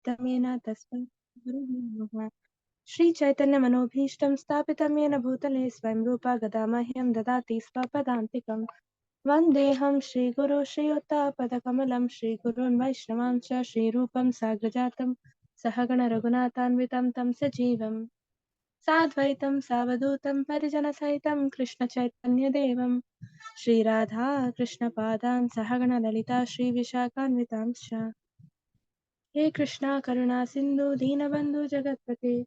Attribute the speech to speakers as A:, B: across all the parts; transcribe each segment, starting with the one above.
A: स्थापितं येन तस्मै गुरुवे नमः। Shri Chaitanya Manobhishtam Stapitam Yena Bhutale Swayam Rupa Gadamahyam Dadati Swapadantikam Vandeham Shri Guru Shri Yuta Padakamalam Shri Gurun Vaishnavam Cha Shri Rupam Sagrajatam Sahagana Raghunathanvitam Tam Sajivam Sadvaitam Savadutam Parijana Saitam Krishna Chaitanya Devam Shri Radha Krishna Padan Sahagana Lalita Shri Vishakhanvitam Cha He Krishna Karuna Sindhu Deenabandhu Jagatpate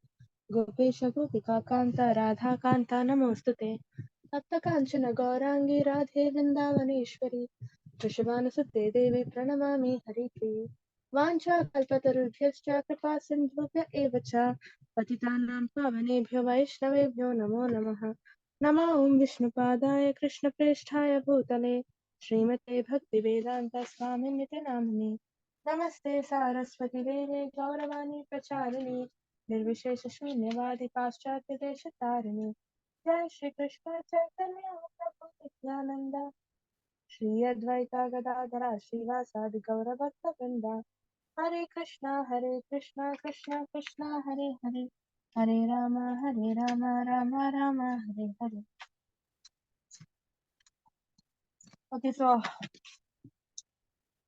A: Gopesh Gopika Kanta Radha Kanta Namostute Tapta Kanchana Gaurangi Radhe Vrindavaneshwari Vrishabhanasute Devi Pranamami Haripriye Vancha Kalpatarubhyascha Kripa Sindhubhya Evacha Patitanam Pavanebhyo Vaishnavebhyo Namo Namaha Nama Om Vishnupadaya Krishna Presthaya Bhutale Srimate Bhakti Vedanta Swami Niti Namani Namaste Saraswati Devi Gauravani Pracharini Nirvishesha Shunyavadi Paschatya Desha Tarini Jai Shri Krishna Chaitanya Prabhu Nityananda Shri Advaita Gadadhara Srivasadi Gaura Bhakta Vrinda Hare Krishna Krishna Krishna Hare Hare Hare Rama Rama Rama Hare Hare. Okay, so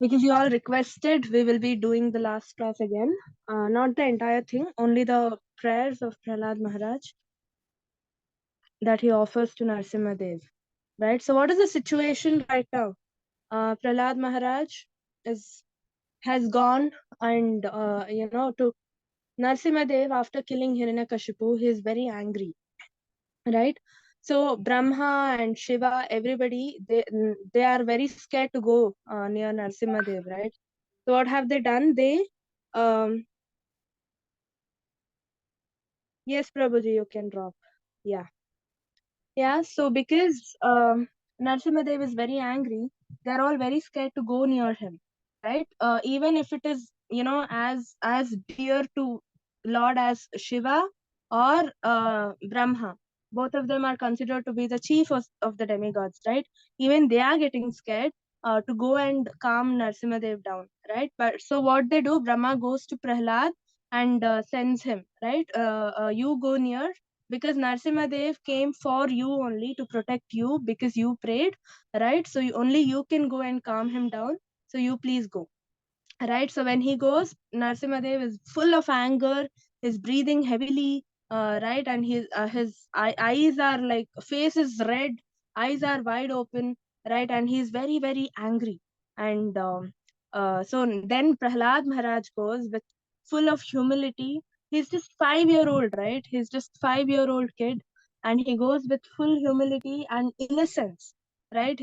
A: because you all requested, we will be doing the last class again. Not the entire thing, only the prayers of Prahlad Maharaj that he offers to Narasimha Dev. Right? So what is the situation right now? Prahlad Maharaj has gone and to Narasimha Dev after killing Hiranyakashipu. He is very angry. Right? So Brahma and Shiva, everybody, they are very scared to go near Narasimha Dev, right? So what have they done? They yes, Prabhuji, you can drop. Yeah, so because Narasimha Dev is very angry, they're all very scared to go near him, right? Even if it is, as dear to Lord as Shiva or Brahma, both of them are considered to be the chief of the demigods, right? Even they are getting scared to go and calm Narasimha Dev down, right? But so what they do, Brahma goes to Prahlad and sends him, right? You go near because Narasimha Dev came for you only to protect you because you prayed, right? So only you can go and calm him down. So you please go, right? So when he goes, Narasimha Dev is full of anger, he's breathing heavily, right? And his eyes are like, face is red, eyes are wide open, right? And he's very, very angry. And so then Prahlad Maharaj goes with full of humility. He's just 5-year-old, right? He's just 5-year-old kid, and he goes with full humility and innocence, right?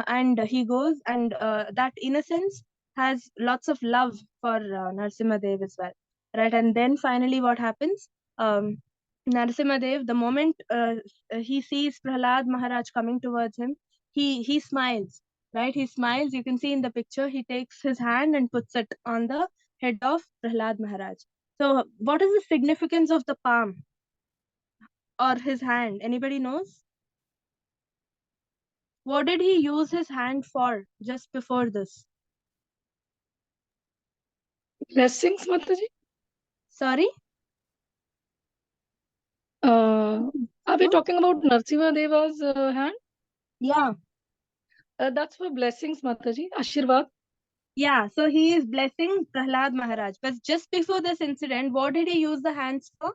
A: And he goes, and that innocence has lots of love for Narasimha Dev as well, right? And then finally, what happens? Narasimha Dev, the moment he sees Prahlad Maharaj coming towards him, he smiles, right? He smiles. You can see in the picture, he takes his hand and puts it on the head of Prahlad Maharaj. So, what is the significance of the palm or his hand? Anybody knows? What did he use his hand for just before this?
B: Blessings, Mataji.
A: Sorry?
B: Are we talking about Narasimha Deva's hand?
A: Yeah.
B: That's for blessings, Mataji. Ashirvad.
A: Yeah, so he is blessing Prahlad Maharaj. But just before this incident, what did he use the hands for?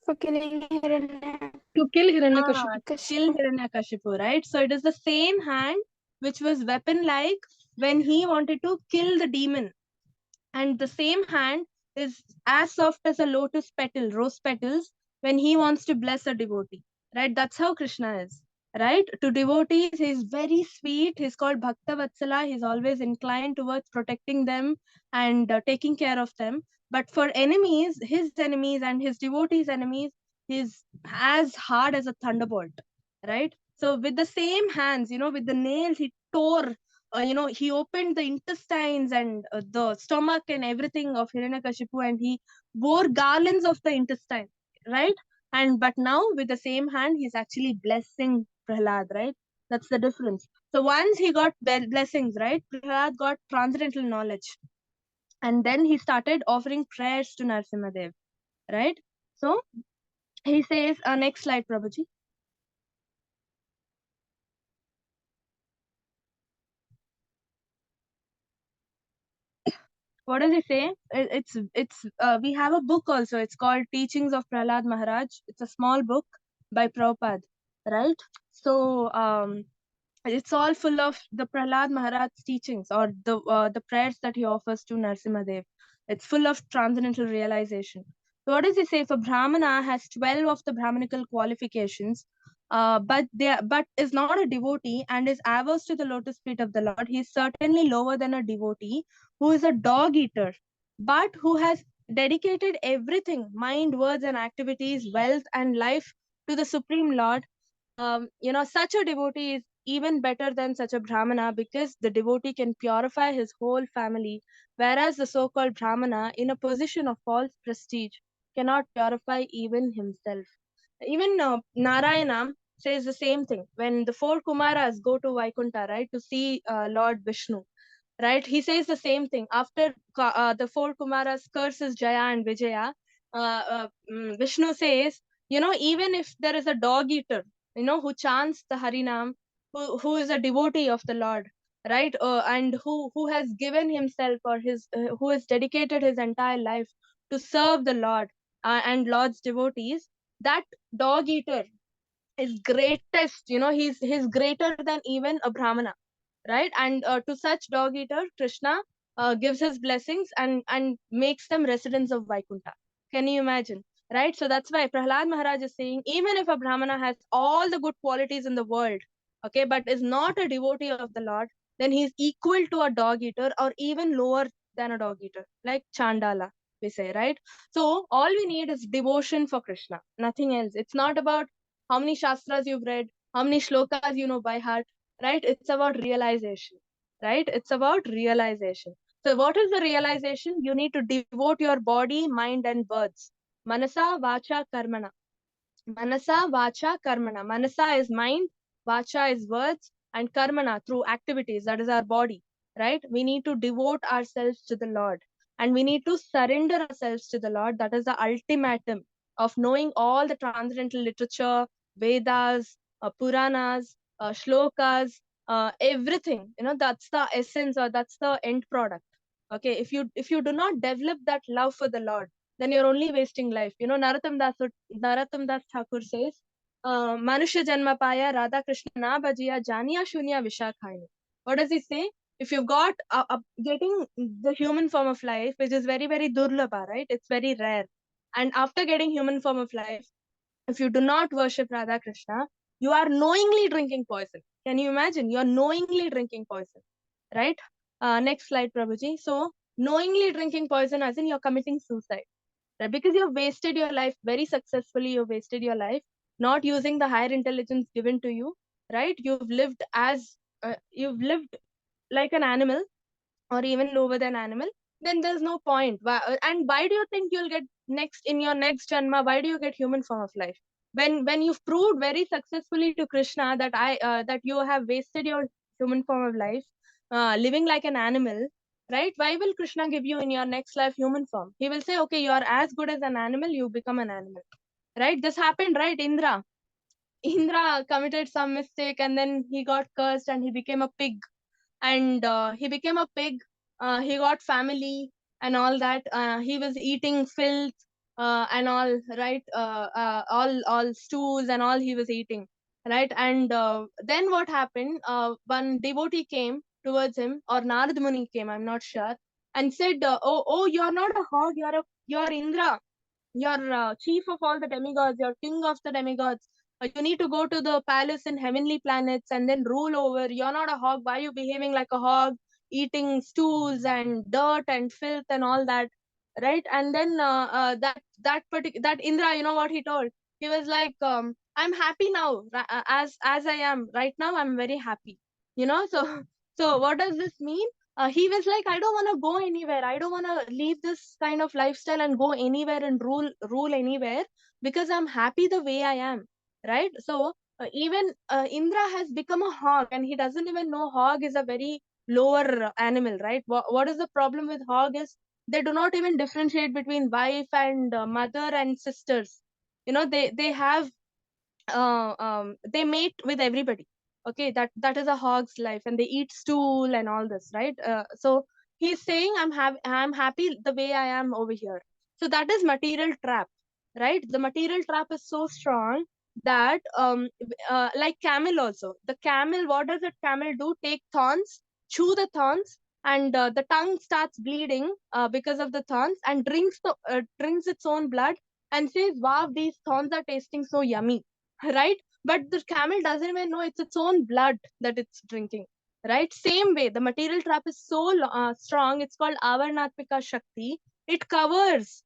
C: For killing Hiranya.
B: To kill Hiranyakashipu.
A: Kill Hiranyakashipu, right? So it is the same hand which was weapon-like when he wanted to kill the demon. And the same hand is as soft as a lotus petal, rose petals, when he wants to bless a devotee, right? That's how Krishna is, right? To devotees, he's very sweet. He's called Bhakta Vatsala. He's always inclined towards protecting them and taking care of them. But for enemies, his enemies and his devotees' enemies, he's as hard as a thunderbolt, right? So with the same hands, with the nails, he tore he opened the intestines and the stomach and everything of Hiranyakashipu, and he wore garlands of the intestine, right? But now with the same hand, he's actually blessing Prahlad, right? That's the difference. So once he got blessings, right? Prahlad got transcendental knowledge. And then he started offering prayers to Narsimhadev, right? So he says, next slide, Prabhuji. What does he say? It's we have a book also. It's called Teachings of Prahlad Maharaj. It's a small book by Prabhupada, right? So it's all full of the Prahlad Maharaj's teachings, or the prayers that he offers to Narsimhadev. It's full of transcendental realization. So what does he say? If a Brahmana has 12 of the Brahmanical qualifications, but is not a devotee and is averse to the lotus feet of the Lord, he is certainly lower than a devotee who is a dog eater, but who has dedicated everything, mind, words, and activities, wealth, and life to the Supreme Lord. Such a devotee is even better than such a Brahmana, because the devotee can purify his whole family, whereas the so called Brahmana, in a position of false prestige, cannot purify even himself. Even Narayana says the same thing when the four Kumaras go to Vaikuntha, right, to see Lord Vishnu, right? He says the same thing after the four Kumaras curses Jaya and Vijaya. Vishnu says, even if there is a dog eater, who chants the Harinam, who is a devotee of the Lord, right, and who has given himself, or his who has dedicated his entire life to serve the Lord and Lord's devotees, that dog eater is greatest. He's greater than even a Brahmana, right? And to such dog eater, Krishna gives his blessings and makes them residents of Vaikuntha. Can you imagine? Right? So that's why Prahlad Maharaj is saying, even if a Brahmana has all the good qualities in the world, okay, but is not a devotee of the Lord, then he is equal to a dog eater, or even lower than a dog eater, like Chandala, we say, right? So all we need is devotion for Krishna, nothing else. It's not about how many shastras you've read, how many shlokas you know by heart, right? It's about realization, right? It's about realization. So what is the realization? You need to devote your body, mind, and words. Manasa vacha karmana. Manasa vacha karmana. Manasa is mind, vacha is words, and karmana through activities, that is our body, right? We need to devote ourselves to the Lord, and we need to surrender ourselves to the Lord. That is the ultimatum of knowing all the transcendental literature, Vedas, Puranas, shlokas, everything. That's the essence, or that's the end product. Okay, if you do not develop that love for the Lord, then you're only wasting life. Narottam Das Thakur says, Manusha Janma Paya Radha Krishna Na Bhajiya Janiya Shunya Vishakhayani. What does he say? If you've got getting the human form of life, which is very, very durlabha, right? It's very rare. And after getting human form of life, if you do not worship Radha Krishna, you are knowingly drinking poison. Can you imagine? You're knowingly drinking poison, right? Next slide, Prabhuji. So, knowingly drinking poison, as in you're committing suicide, right? Because you've wasted your life very successfully. You've wasted your life not using the higher intelligence given to you, right? You've lived like an animal, or even lower than animal. Then there's no point. And why do you think you'll get next in your next janma? Why do you get human form of life? When you've proved very successfully to Krishna that you have wasted your human form of life, living like an animal, right? Why will Krishna give you in your next life human form? He will say, okay, you are as good as an animal, you become an animal, right? This happened, right? Indra committed some mistake, and then he got cursed and he became a pig, and he became a pig. He got family and all that. He was eating filth and all, right? All stews and all he was eating, right? And then what happened? One devotee came towards him, or Narad Muni came, I'm not sure, and said, "Oh, you're not a hog. You're Indra. You're chief of all the demigods. You're king of the demigods. You need to go to the palace in heavenly planets and then rule over. You're not a hog. Why are you behaving like a hog, eating stools and dirt and filth and all that, right?" And then that Indra, you know what he told? He was like, "I'm happy now, as I am right now. I'm very happy." So so what does this mean? He was like, I don't want to go anywhere. I don't want to leave this kind of lifestyle and go anywhere and rule anywhere, because I'm happy the way I am, right? So even Indra has become a hog, and he doesn't even know hog is a very lower animal, right? What is the problem with hog is They do not even differentiate between wife and mother and sisters. They have they mate with everybody. Okay, that is a hog's life, and they eat stool and all this, right? So he's saying, I'm happy the way I am over here. So that is material trap, right? The material trap is so strong that like camel also. The camel, what does that camel do? Take thorns, chew the thorns, and the tongue starts bleeding because of the thorns, and drinks its own blood, and says, wow, these thorns are tasting so yummy. Right? But the camel doesn't even know it's its own blood that it's drinking. Right? Same way, the material trap is so strong. It's called Avarnatmika Shakti. It covers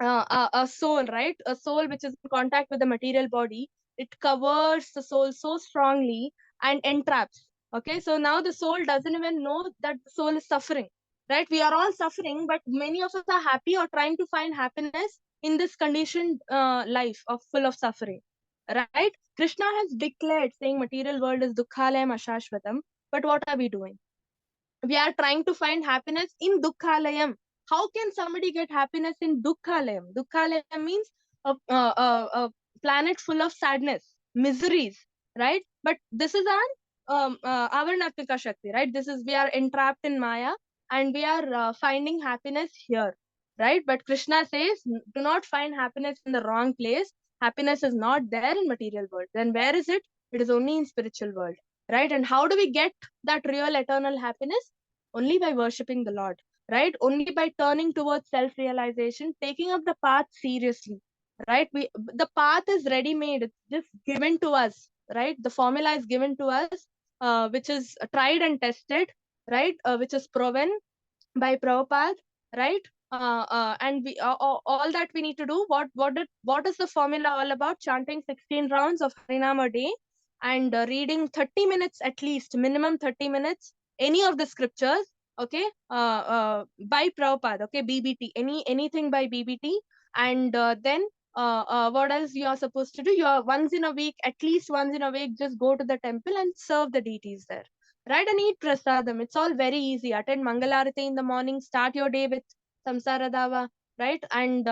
A: a soul, right? A soul which is in contact with the material body. It covers the soul so strongly and entraps. Okay, so now the soul doesn't even know that the soul is suffering. Right? We are all suffering, but many of us are happy or trying to find happiness in this conditioned life of full of suffering. Right? Krishna has declared saying material world is dukkhalayam ashashvatam. But what are we doing? We are trying to find happiness in dukkhalayam. How can somebody get happiness in dukkhalayam? Dukkhalayam means a planet full of sadness, miseries, right? But this is our Natmika Shakti, right? This is, we are entrapped in Maya, and we are finding happiness here, right? But Krishna says, do not find happiness in the wrong place. Happiness is not there in material world. Then where is it? It is only in spiritual world, right? And how do we get that real eternal happiness? Only by worshipping the Lord, right? Only by turning towards self realization, taking up the path seriously, right? The path is ready made, it's just given to us, right? The formula is given to us, which is tried and tested, right? Which is proven by Prabhupada, right? And we all that we need to do. What is the formula all about? Chanting 16 rounds of Harinam a day, and reading 30 minutes at least, minimum 30 minutes, any of the scriptures. Okay, by Prabhupada. Okay, BBT, anything by BBT, and then. What else you are supposed to do? You are once in a week, at least once in a week, just go to the temple and serve the deities there, right? And eat prasadam. It's all very easy. Attend Mangalarati in the morning, start your day with Samsara Dava, right? And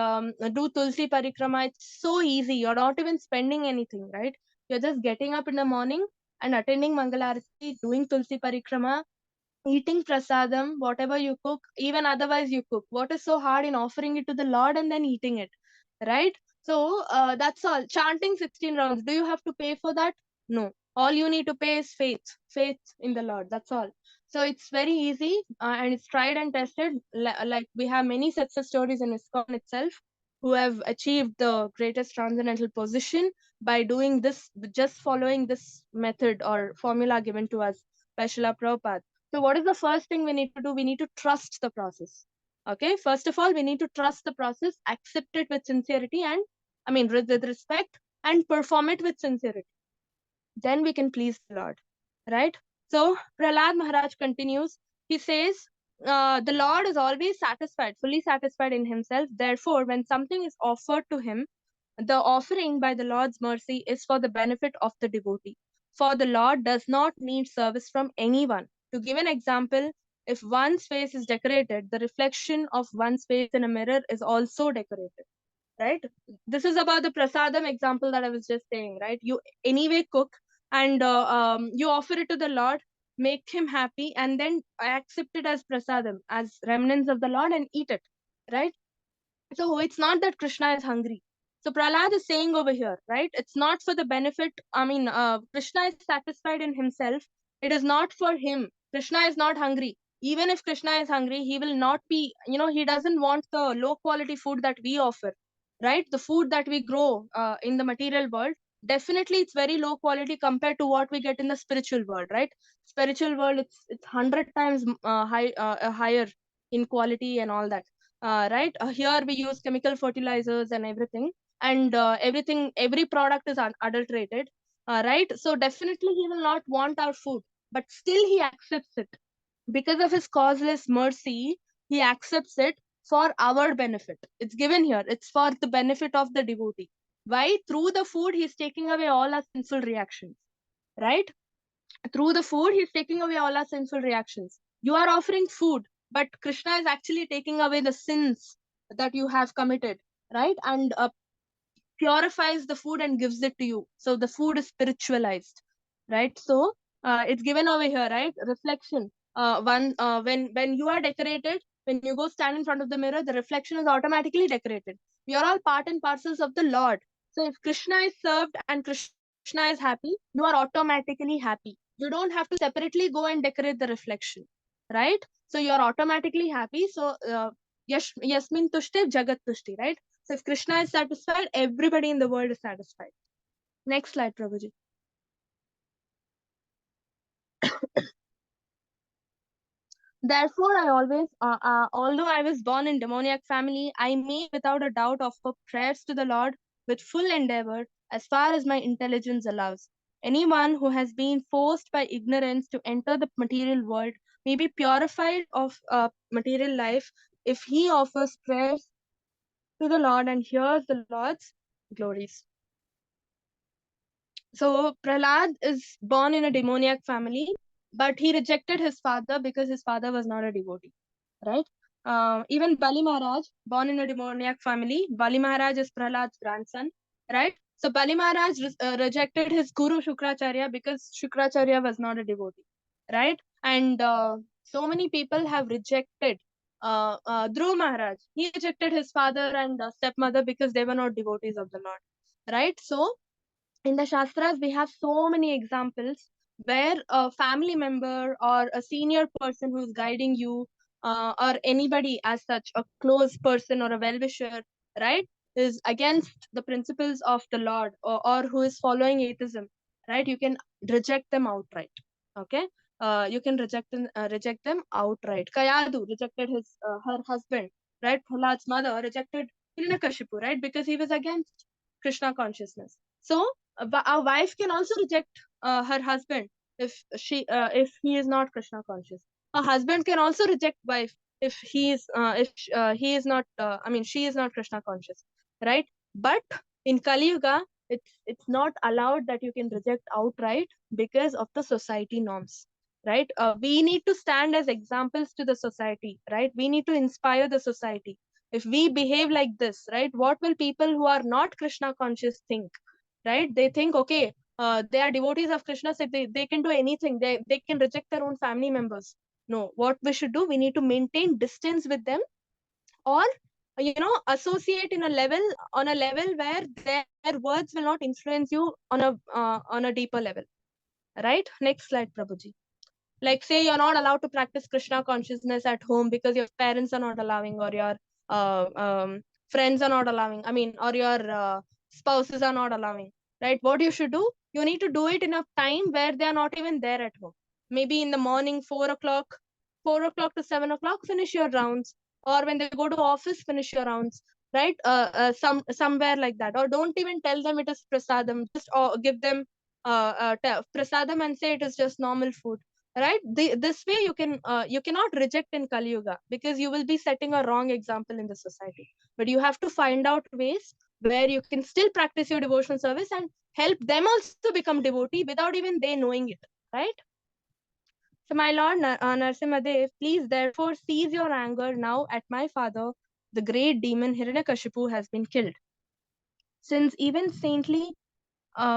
A: do Tulsi Parikrama. It's so easy. You're not even spending anything, right? You're just getting up in the morning and attending Mangalarati, doing Tulsi Parikrama, eating prasadam, whatever you cook, even otherwise you cook. What is so hard in offering it to the Lord and then eating it, right? So that's all. Chanting 16 rounds. Do you have to pay for that? No. All you need to pay is faith in the Lord. That's all. So it's very easy, and it's tried and tested. Like we have many success stories in ISKCON itself, who have achieved the greatest transcendental position by doing this, just following this method or formula given to us by Srila Prabhupada. So what is the first thing we need to do? We need to trust the process. Okay, first of all, we need to trust the process, accept it with sincerity, and with respect, and perform it with sincerity. Then we can please the Lord, right? So Prahlad Maharaj continues. He says, the Lord is always satisfied, fully satisfied in himself. Therefore, when something is offered to him, the offering by the Lord's mercy is for the benefit of the devotee. For the Lord does not need service from anyone. To give an example, if one's face is decorated, the reflection of one's face in a mirror is also decorated, right? This is about the prasadam example that I was just saying, right? You anyway cook, and you offer it to the Lord, make him happy, and then accept it as prasadam, as remnants of the Lord, and eat it, right? So it's not that Krishna is hungry. So Prahlad is saying over here, right? It's not for the benefit. Krishna is satisfied in himself. It is not for him. Krishna is not hungry. Even if Krishna is hungry, he will not be, he doesn't want the low quality food that we offer, right? The food that we grow in the material world, definitely it's very low quality compared to what we get in the spiritual world, right? Spiritual world, it's 100 times higher in quality and all that, right? Here we use chemical fertilizers and everything, and every product is adulterated, right? So definitely he will not want our food, but still he accepts it because of his causeless mercy. He accepts it for our benefit. It's given here. It's for the benefit of the devotee. Why? Through the food, he's taking away all our sinful reactions, right? Through the food, he's taking away all our sinful reactions. You are offering food. but Krishna is actually taking away the sins that you have committed, right? And purifies the food and gives it to you. So the food is spiritualized, right? So it's given over here, right? Reflection. When you are decorated, when you go stand in front of the mirror, the reflection is automatically decorated. We are all part and parcels of the Lord. So if Krishna is served and Krishna is happy, you are automatically happy. You don't have to separately go and decorate the reflection, right? So you are automatically happy. So yasmin tushte jagat tushti, right? So if Krishna is satisfied, everybody in the world is satisfied. Next slide, Prabhuji. Therefore, although I was born in demoniac family, I may without a doubt offer prayers to the Lord with full endeavor as far as my intelligence allows. Anyone who has been forced by ignorance to enter the material world may be purified of material life if he offers prayers to the Lord and hears the Lord's glories. So Prahlad is born in a demoniac family, but he rejected his father because his father was not a devotee, right? Even Bali Maharaj, born in a demoniac family, Bali Maharaj is Prahlad's grandson, right? So Bali Maharaj rejected his guru Shukracharya because Shukracharya was not a devotee, right? And so many people have rejected Dhruv Maharaj. He rejected his father and stepmother because they were not devotees of the Lord, right? So in the Shastras, we have so many examples where a family member or a senior person who's guiding you, or anybody as such, a close person or a well wisher, right, is against the principles of the Lord, or who is following atheism, right? You can reject them outright. Okay. You can reject them outright. Kayadu rejected her husband, right? Prahlad's mother rejected Hiranyakashipu, right? Because he was against Krishna consciousness. So a wife can also reject her husband if he is not Krishna conscious. A husband can also reject wife if he is not she is not Krishna conscious, right? But in Kali Yuga, it's not allowed that you can reject outright because of the society norms, right? We need to stand as examples to the society, right? We need to inspire the society. If we behave like this, right, what will people who are not Krishna conscious think? Right? They think, okay, they are devotees of Krishna, so they can do anything. They can reject their own family members. No, what we should do, we need to maintain distance with them, or associate on a level where their words will not influence you on a deeper level. Right? Next slide, Prabhuji. Like, say you're not allowed to practice Krishna consciousness at home because your parents are not allowing, or your friends are not allowing, or your spouses are not allowing, right? What you should do, you need to do it in a time where they are not even there at home. Maybe in the morning, 4 o'clock to 7 o'clock, finish your rounds, or when they go to office, finish your rounds, right? Somewhere like that. Or don't even tell them it is prasadam, just give them prasadam and say it is just normal food, right? This way you cannot reject in Kali Yuga, because you will be setting a wrong example in the society. But you have to find out ways where you can still practice your devotional service and help them also become devotee without even they knowing it, right? So my Lord Narsimhadev, please therefore cease your anger now at my father. The great demon Hiranyakashipu has been killed. Since even saintly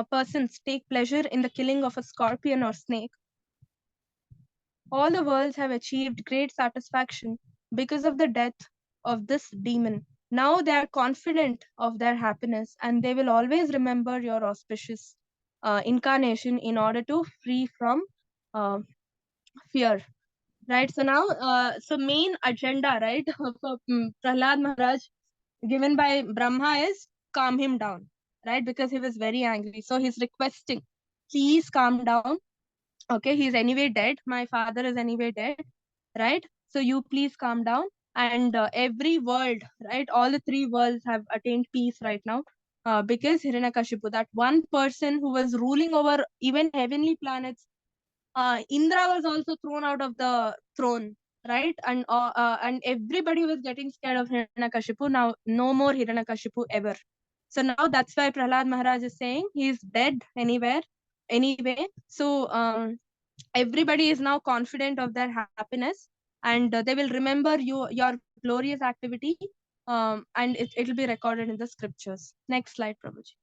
A: persons take pleasure in the killing of a scorpion or snake, all the worlds have achieved great satisfaction because of the death of this demon. Now they are confident of their happiness, and they will always remember your auspicious incarnation in order to free from uh, fear. Right. So now, main agenda, right, for Prahlad Maharaj, given by Brahma, is calm him down, right? Because he was very angry. So he's requesting, please calm down. Okay, he's anyway dead. My father is anyway dead, right? So you please calm down. And every world, right, all the three worlds have attained peace right now, because Hiranyakashipu, that one person who was ruling over even heavenly planets, Indra was also thrown out of the throne, right? And everybody was getting scared of Hiranyakashipu. Now no more Hiranyakashipu ever. So now that's why Prahlad Maharaj is saying he's dead anyway. So everybody is now confident of their happiness, and they will remember your glorious activity, and it will be recorded in the scriptures. Next slide, Prabhuji.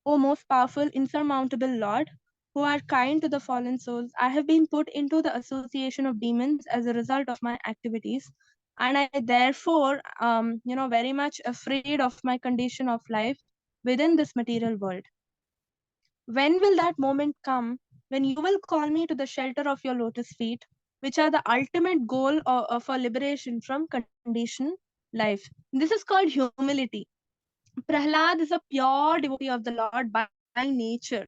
A: O most powerful, insurmountable Lord, who are kind to the fallen souls, I have been put into the association of demons as a result of my activities, and I therefore, very much afraid of my condition of life within this material world. When will that moment come when you will call me to the shelter of your lotus feet, which are the ultimate goal for liberation from conditioned life? This is called humility. Prahlad is a pure devotee of the Lord by nature.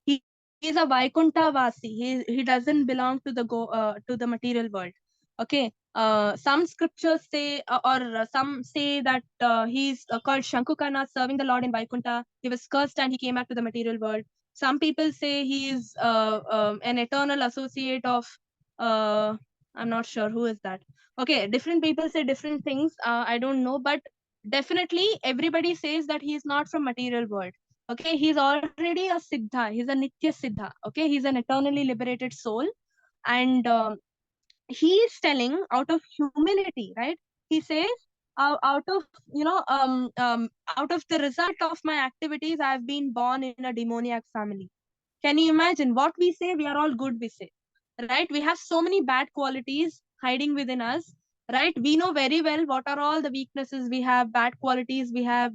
A: He is a Vaikuntha Vasi. He doesn't belong to the material world. Okay. Some scriptures say, or some say that he's called Shankukana, serving the Lord in Vaikuntha. He was cursed and he came back to the material world. Some people say he is an eternal associate of. Uh, I'm not sure who is that. Okay, different people say different things. I don't know, but definitely everybody says that he is not from material world. Okay, he's already a siddha, he's a nitya siddha. Okay, he's an eternally liberated soul, and he is telling out of humility, right? He says, out of out of the result of my activities, I've been born in a demoniac family. Can you imagine? What we say, we are all good, we say, right? We have so many bad qualities hiding within us, right? We know very well what are all the weaknesses we have, bad qualities we have,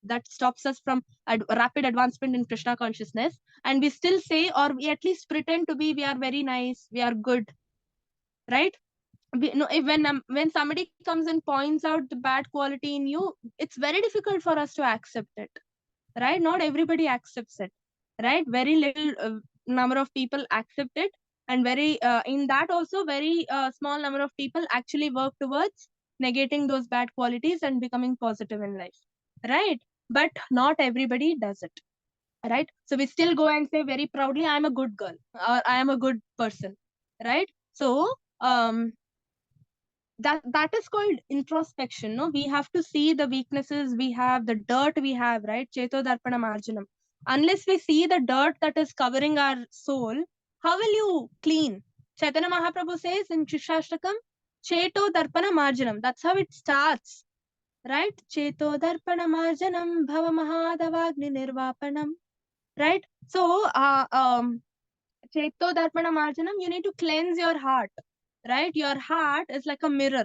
A: that stops us from rapid advancement in Krishna consciousness, and we still say, or we at least pretend to be, we are very nice, we are good, right? No, if when somebody comes and points out the bad quality in you, it's very difficult for us to accept it, right? Not everybody accepts it, right? Very little number of people accept it, and very in that also very small number of people actually work towards negating those bad qualities and becoming positive in life, right? But not everybody does it, right? So we still go and say very proudly, I am a good girl, or I am a good person, right? So um that is called introspection. No, we have to see the weaknesses we have, the dirt we have, right? Cheto darpana marjanam. Unless we see the dirt that is covering our soul, how will you clean? Chaitanya Mahaprabhu says in Shikshashtakam, cheto darpana marjanam. That's how it starts, right? Cheto darpana marjanam bhava mahadavagni nirvapanam, right? So Cheto Darpana Marjanam, you need to cleanse your heart, right? Your heart is like a mirror.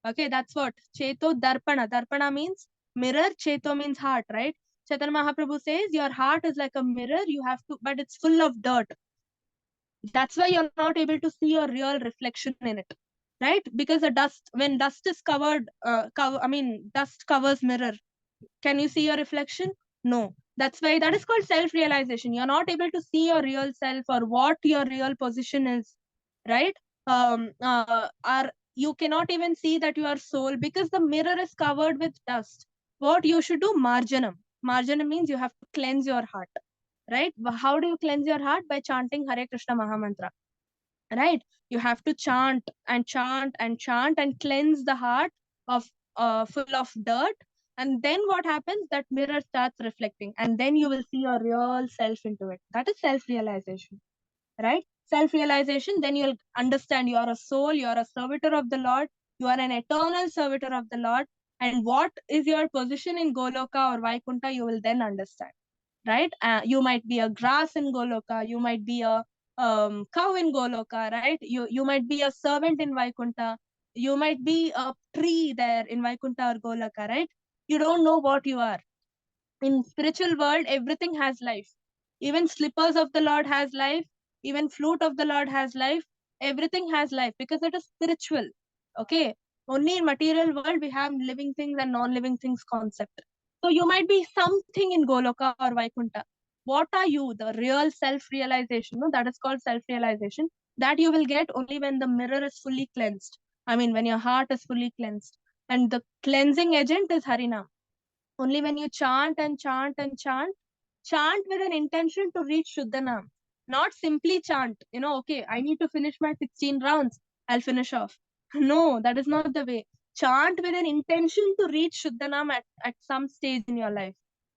A: Okay, that's what. Cheto Darpana. Darpana means mirror, Cheto means heart, right? Chaitanya Mahaprabhu says your heart is like a mirror, you have to, but it's full of dirt. That's why you're not able to see your real reflection in it, right? Because the dust, when dust is covered, dust covers mirror. Can you see your reflection? No. That's why that is called self realization. You're not able to see your real self or what your real position is, right? Or you cannot even see that you are soul because the mirror is covered with dust. What you should do? Marjanam. Marjanam means you have to cleanse your heart, right? How do you cleanse your heart? By chanting Hare Krishna Mahamantra, right? You have to chant and chant and chant and cleanse the heart of full of dirt, and then what happens? That mirror starts reflecting, and then you will see your real self into it. That is self realization, right? Self realization, then you'll understand you are a soul, you are a servitor of the Lord, you are an eternal servitor of the Lord, and what is your position in Goloka or Vaikuntha, you will then understand, right? You might be a grass in Goloka, you might be a cow in Goloka, right? You might be a servant in Vaikuntha, you might be a tree there in Vaikuntha or Goloka, right? You don't know what you are. In spiritual world, everything has life. Even slippers of the Lord has life. Even flute of the Lord has life. Everything has life because it is spiritual. Okay. Only in material world we have living things and non-living things concept. So you might be something in Goloka or Vaikuntha. What are you? The real self-realization. No, that is called self-realization. That you will get only when the mirror is fully cleansed. I mean, when your heart is fully cleansed. And the cleansing agent is Harinam. Only when you chant and chant and chant, chant with an intention to reach Shuddhanam. Not simply chant, okay, I need to finish my 16 rounds, I'll finish off. No, that is not the way. Chant with an intention to reach Shuddhanam at some stage in your life.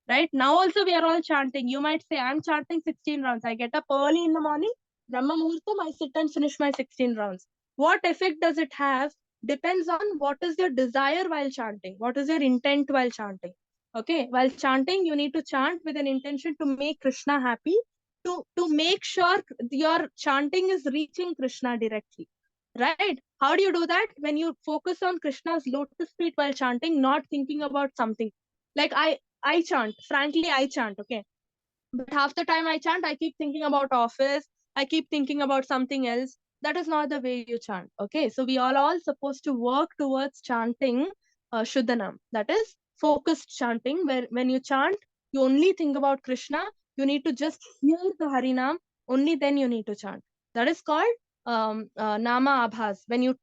A: right? Now also we are all chanting. You might say, I'm chanting 16 rounds. I get up early in the morning, Brahma Muhurtam, I sit and finish my 16 rounds. What effect does it have? Depends on what is your desire while chanting. What is your intent while chanting? Okay, while chanting, you need to chant with an intention to make Krishna happy, to make sure your chanting is reaching Krishna directly. Right? How do you do that? When you focus on Krishna's lotus feet while chanting, not thinking about something. Like I chant. Frankly, I chant. Okay. But half the time I chant, I keep thinking about office. I keep thinking about something else. That is not the way you chant. Okay. So we are all supposed to work towards chanting Shuddhanam. That is focused chanting, where when you chant, you only think about Krishna. You need to just hear the Harinam. Only then you need to chant. That is called Nama Abhas. When you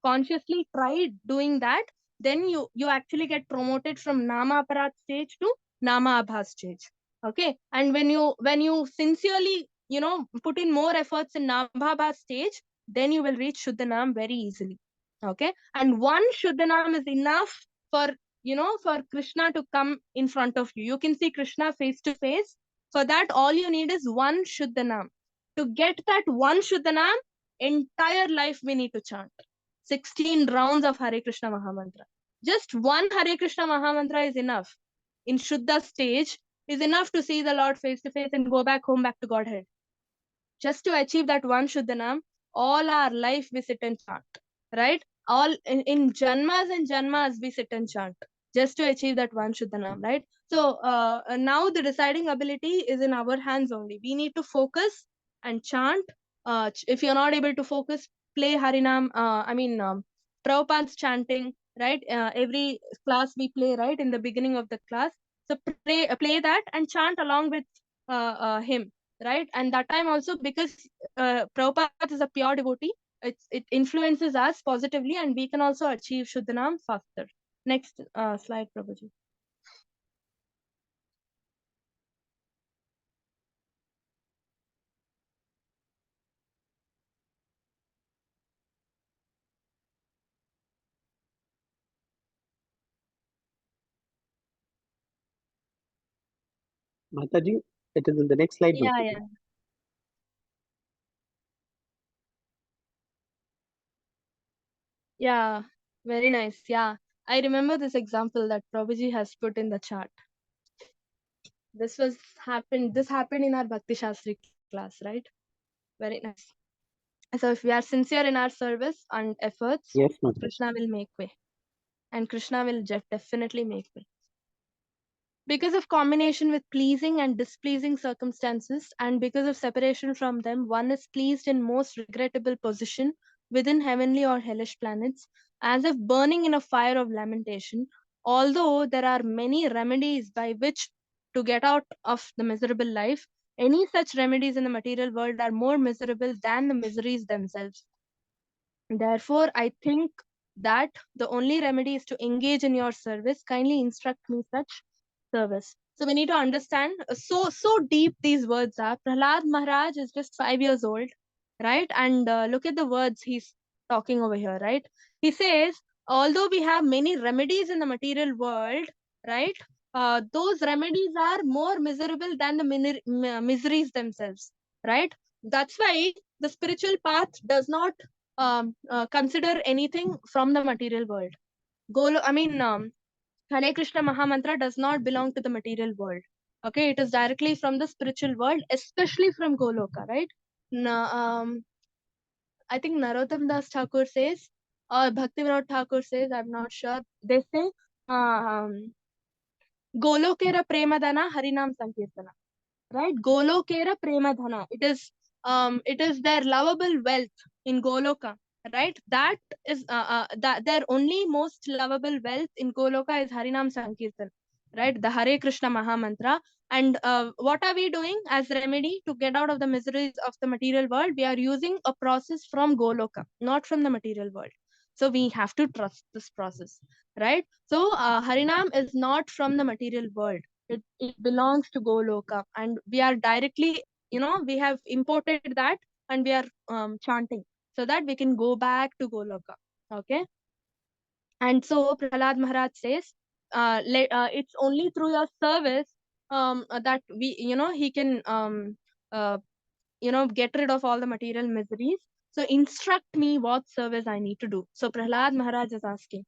A: consciously try doing that, then you actually get promoted from Nama Aparat stage to Nama Abhas stage. Okay. And when you sincerely put in more efforts in Nabhabha stage, then you will reach Shuddhanam very easily. Okay. And one Shuddhanam is enough for for Krishna to come in front of you. You can see Krishna face to face. For that, all you need is one Shuddhanam. To get that one Shuddhanam, entire life we need to chant 16 rounds of Hare Krishna Mahamantra. Just one Hare Krishna Mahamantra is enough in Shuddha stage, is enough to see the Lord face to face and go back home, back to Godhead. Just to achieve that one Shuddhanam, all our life we sit and chant, right? All in Janmas and Janmas we sit and chant just to achieve that one Shuddhanam, right? So now the deciding ability is in our hands only. We need to focus and chant. If you're not able to focus, play Harinam, Prabhupada's chanting, right? Every class we play, right? In the beginning of the class. So play that and chant along with him, right? And that time also, because Prabhupada is a pure devotee, it influences us positively, and we can also achieve Shuddhanam faster. Next slide, Prabhuji.
D: Mataji, it is in the next slide.
A: Yeah, yeah. Yeah, very nice. Yeah, I remember this example that Prabhuji has put in the chart. This happened in our Bhakti Shastri class, right? Very nice. So if we are sincere in our service and efforts,
D: Yes, Mataji.
A: Krishna will make way. And Krishna will definitely make way. Because of combination with pleasing and displeasing circumstances, and because of separation from them, one is placed in most regrettable position within heavenly or hellish planets, as if burning in a fire of lamentation. Although there are many remedies by which to get out of the miserable life, any such remedies in the material world are more miserable than the miseries themselves. Therefore, I think that the only remedy is to engage in your service. Kindly instruct me such service. So we need to understand, so deep these words are. Prahlad Maharaj is just 5 years old, right? And look at the words he's talking over here, right? He says, although we have many remedies in the material world, right? Those remedies are more miserable than the miseries themselves, right? That's why the spiritual path does not consider anything from the material world. Hare Krishna Mahamantra does not belong to the material world. Okay, it is directly from the spiritual world, especially from Goloka, right? I think Narottam Das Thakur says, or Bhaktivinoda Thakur says, I'm not sure. They say, Golokera Premadana Harinam Sankirtana, right? Golokera Premadhana. It is their lovable wealth in Goloka, right? That is that their only most lovable wealth in Goloka is Harinam Sankirtan, right? The Hare Krishna Mahamantra. And what are we doing as remedy to get out of the miseries of the material world? We are using a process from Goloka, not from the material world. So we have to trust this process, right? So Harinam is not from the material world. It belongs to Goloka, and we are directly, we have imported that, and we are chanting so that we can go back to Goloka. Okay. And so Prahlad Maharaj says, it's only through your service that he can get rid of all the material miseries. So instruct me what service I need to do. So Prahlad Maharaj is asking.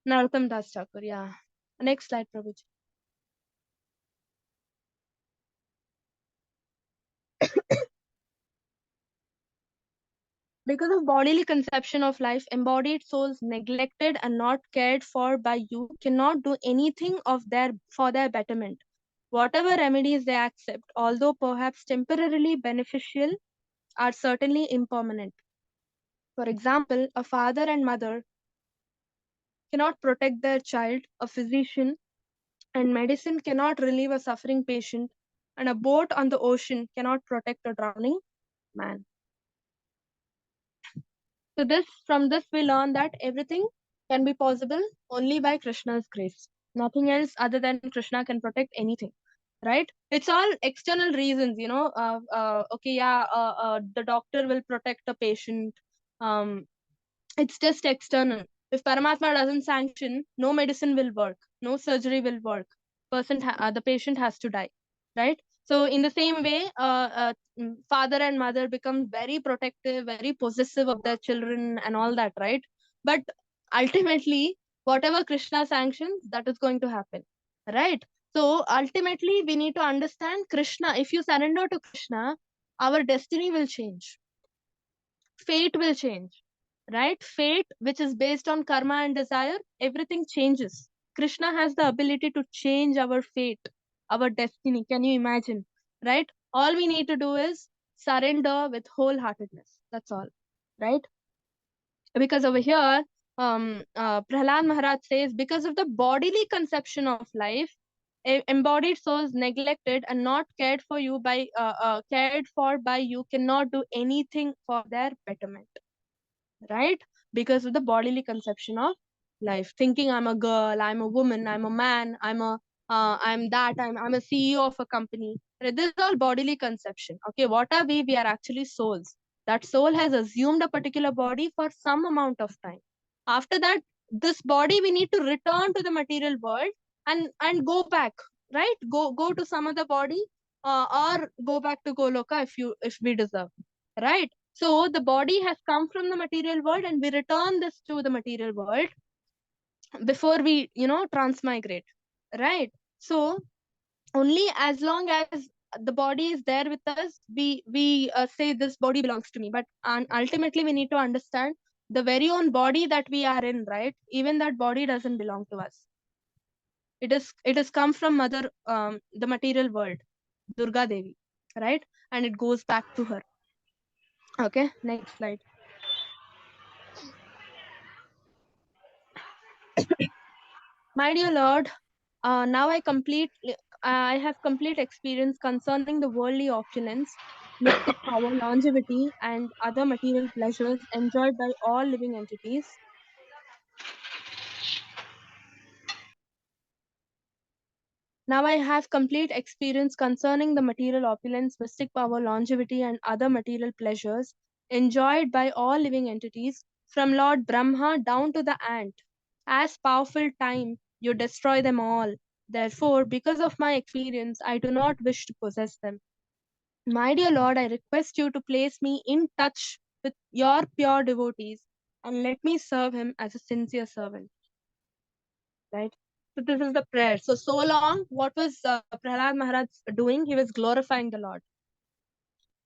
A: Narottam Das Thakur, yeah. Next slide, Prabhuji. Because of bodily conception of life, embodied souls neglected and not cared for by you cannot do anything for their betterment. Whatever remedies they accept, although perhaps temporarily beneficial, are certainly impermanent. For example, a father and mother cannot protect their child, a physician and medicine cannot relieve a suffering patient, and a boat on the ocean cannot protect a drowning man. So from this we learn that everything can be possible only by Krishna's grace. Nothing else other than Krishna can protect anything, right? It's all external reasons, okay, yeah, the doctor will protect a patient. It's just external. If Paramatma doesn't sanction, no medicine will work, no surgery will work. The patient has to die, right? So in the same way, father and mother become very protective, very possessive of their children and all that, right? But ultimately, whatever Krishna sanctions, that is going to happen, right? So ultimately, we need to understand Krishna. If you surrender to Krishna, our destiny will change, fate will change, right? Fate, which is based on karma and desire, everything changes. Krishna has the ability to change our fate, our destiny. Can you imagine, right? All we need to do is surrender with wholeheartedness. That's all, right? Because over here, Prahlad Maharaj says, because of the bodily conception of life, embodied souls neglected and not cared for by you cannot do anything for their betterment, right? Because of the bodily conception of life, thinking I'm a girl, I'm a woman, I'm a man, I'm a CEO of a company. This is all bodily conception. Okay, what are we? We are actually souls. That soul has assumed a particular body for some amount of time. After that, this body we need to return to the material world and go back, right? Go to some other body, or go back to Goloka if we deserve, right? So the body has come from the material world and we return this to the material world before we, transmigrate, right? So only as long as the body is there with us, we say this body belongs to me. But ultimately, we need to understand the very own body that we are in, right? Even that body doesn't belong to us. It has come from the material world, Durga Devi, right? And it goes back to her. Okay, next slide. My dear Lord, now I have complete experience concerning the worldly opulence, mystic power, longevity, and other material pleasures enjoyed by all living entities. Now I have complete experience concerning the material opulence, mystic power, longevity, and other material pleasures enjoyed by all living entities, from Lord Brahma down to the ant. As powerful time, you destroy them all. Therefore, because of my experience, I do not wish to possess them. My dear Lord, I request you to place me in touch with your pure devotees and let me serve him as a sincere servant. Right? So this is the prayer. So long, what was Prahlad Maharaj doing? He was glorifying the Lord.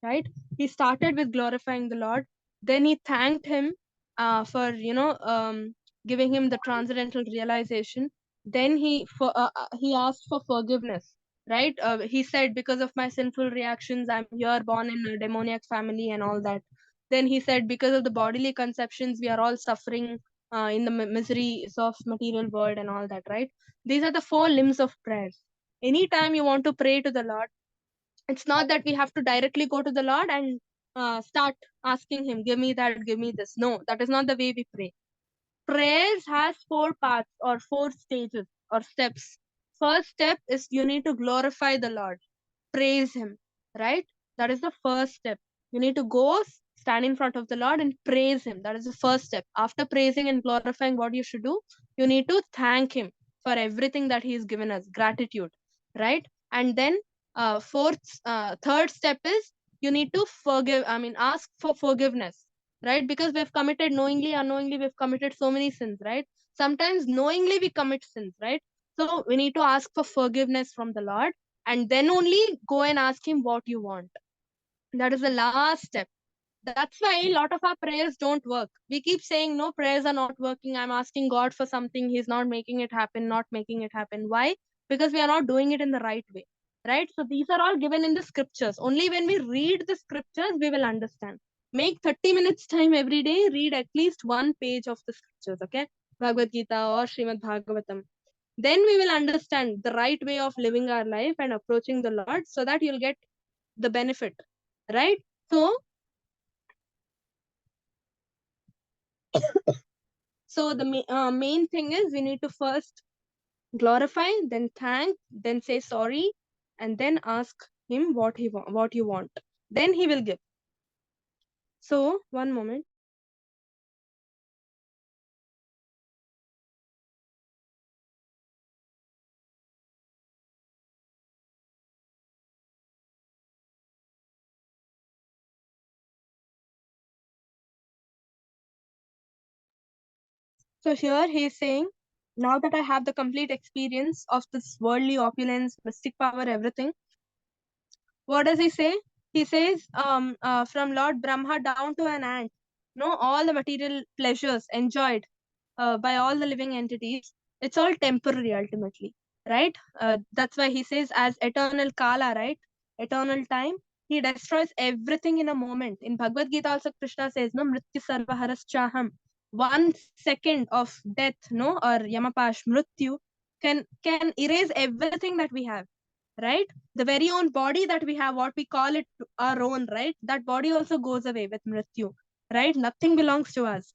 A: Right? He started with glorifying the Lord. Then he thanked him for, giving him the transcendental realization. Then he asked for forgiveness. Right? He said, because of my sinful reactions, I'm here born in a demoniac family and all that. Then he said, because of the bodily conceptions, we are all suffering in the miseries of material world and all that, right? These are the 4 limbs of prayers. Anytime you want to pray to the Lord, it's not that we have to directly go to the Lord and start asking him, give me that, give me this. No, that is not the way we pray. Prayers has 4 parts or 4 stages or steps. First step is you need to glorify the Lord, praise him, right? That is the first step. You need to go stand in front of the Lord and praise him. That is the first step. After praising and glorifying, what you should do, you need to thank him for everything that he has given us, gratitude, right? And then third step is you need to ask for forgiveness, right? Because we've committed knowingly, unknowingly, we've committed so many sins, right? Sometimes knowingly we commit sins, right? So we need to ask for forgiveness from the Lord, and then only go and ask him what you want. That is the last step. That's why a lot of our prayers don't work. We keep saying, no, prayers are not working. I'm asking God for something. He's not making it happen, not making it happen. Why? Because we are not doing it in the right way. Right? So these are all given in the scriptures. Only when we read the scriptures, we will understand. Make 30 minutes time every day, read at least one page of the scriptures, okay? Bhagavad Gita or Srimad Bhagavatam. Then we will understand the right way of living our life and approaching the Lord, so that you'll get the benefit. Right? So the main thing is we need to first glorify, then thank, then say sorry, and then ask him what you want. Then he will give. So one moment. So here he is saying, now that I have the complete experience of this worldly opulence, mystic power, everything, what does he say? He says, from Lord Brahma down to an ant, all the material pleasures enjoyed by all the living entities, it's all temporary ultimately, right? That's why he says, as eternal Kala, right? Eternal time. He destroys everything in a moment. In Bhagavad Gita also Krishna says, no, mrityu sarvaharashchaham. 1 second of death, or Yamapash, mrityu, can erase everything that we have, right? The very own body that we have, what we call it our own, right? That body also goes away with mrityu, right? Nothing belongs to us.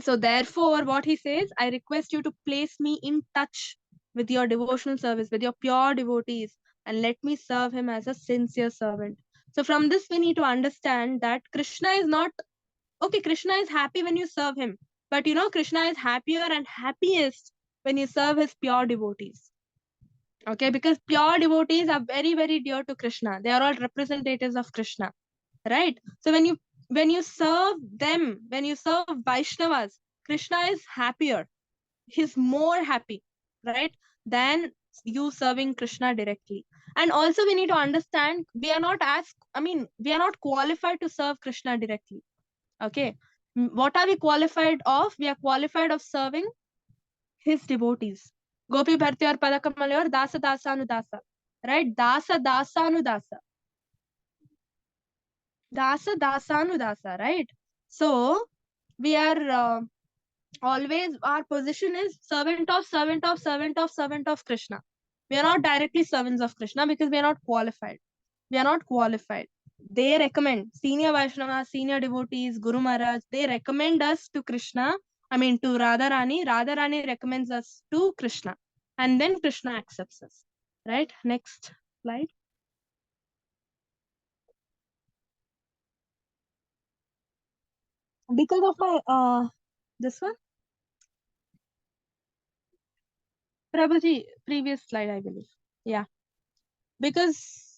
A: So therefore, what he says, I request you to place me in touch with your devotional service, with your pure devotees, and let me serve him as a sincere servant. So from this, we need to understand that Krishna is not, okay, Krishna is happy when you serve him. But Krishna is happier and happiest when you serve his pure devotees. Okay, because pure devotees are very, very dear to Krishna. They are all representatives of Krishna, right? So when you serve them, when you serve Vaishnavas, Krishna is happier. He's more happy, right? Than you serving Krishna directly. And also we need to understand, we are not qualified to serve Krishna directly. Okay. What are we qualified of? We are qualified of serving his devotees. Gopi Bharti or Padakamalya or Dasa Dasa Anudasa. Right? Dasa Dasa Anudasa. Dasa Dasa Anudasa, right? So we are always, our position is servant of, servant of, servant of, servant of Krishna. We are not directly servants of Krishna because we are not qualified. We are not qualified. They recommend, senior Vaishnavas, senior devotees, Guru Maharaj, they recommend us to Krishna. To Radharani. Radharani recommends us to Krishna. And then Krishna accepts us. Right? Next slide. Because of my, this one? Prabhuji, previous slide, I believe. Yeah. Because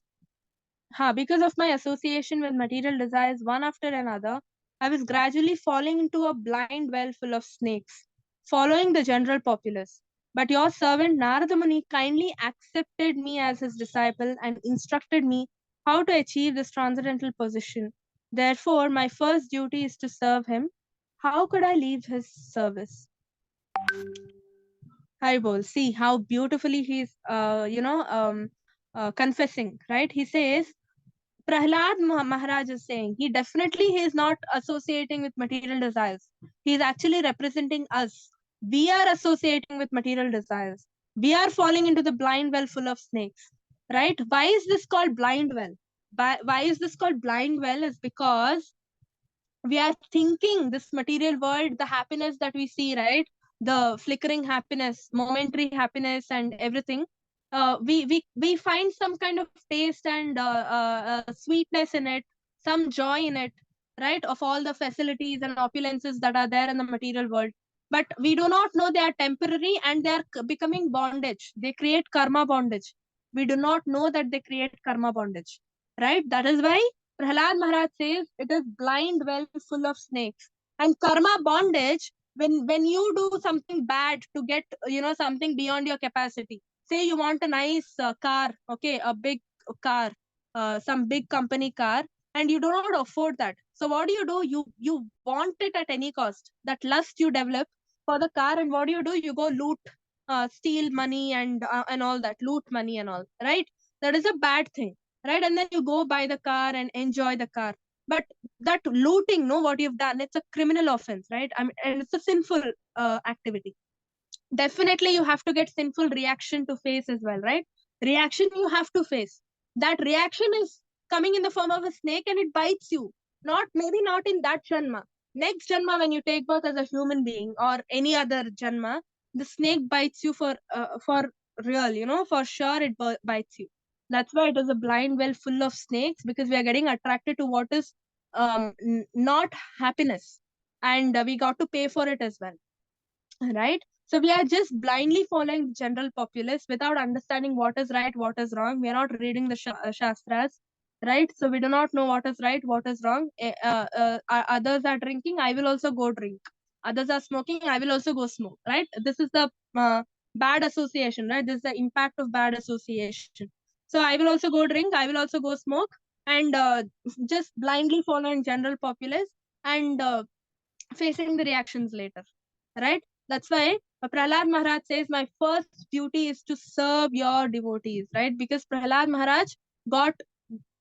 A: of my association with material desires one after another, I was gradually falling into a blind well full of snakes, following the general populace. But your servant Narada Muni kindly accepted me as his disciple and instructed me how to achieve this transcendental position. Therefore, my first duty is to serve him. How could I leave his service? Haribol, see how beautifully he's, confessing, right? He says, Prahlad Maharaj is saying he is not associating with material desires. He is actually representing us. We are associating with material desires. We are falling into the blind well full of snakes, right? Why is this called blind well? Why is this called blind well? Is because we are thinking this material world, the happiness that we see, right? The flickering happiness, momentary happiness, and everything. We find some kind of taste and sweetness in it, some joy in it, right? Of all the facilities and opulences that are there in the material world. but we do not know they are temporary and they are becoming bondage. They create karma bondage. We do not know that they create karma bondage, right? That is why Prahlad Maharaj says it is blind well full of snakes. And karma bondage, when you do something bad to get, something beyond your capacity. Say you want a nice car, okay, a big car, some big company car, and you do not afford that. So what do? You want it at any cost. That lust you develop for the car, and what do? You go loot, steal money and all that, loot money and all, right? That is a bad thing, right? And then you go buy the car and enjoy the car. But that looting, no, what you've done, it's a criminal offense, right? I mean, and it's a sinful activity. Definitely you have to get sinful reaction to face as well, right? Reaction you have to face. That reaction is coming in the form of a snake and it bites you. Not, maybe not in that janma. Next janma, when you take birth as a human being or any other janma, the snake bites you for real, for sure it bites you. That's why it is a blind well full of snakes, because we are getting attracted to what is not happiness, and we got to pay for it as well, right? So we are just blindly following the general populace without understanding what is right, what is wrong. We are not reading the shastras, right? So we do not know what is right, what is wrong. Others are drinking, I will also go drink. Others are smoking, I will also go smoke, right? This is the bad association, right? This is the impact of bad association. So I will also go drink, I will also go smoke, and just blindly following general populace, and facing the reactions later, right? That's why Prahlad Maharaj says, my first duty is to serve your devotees, right? Because Prahlad Maharaj got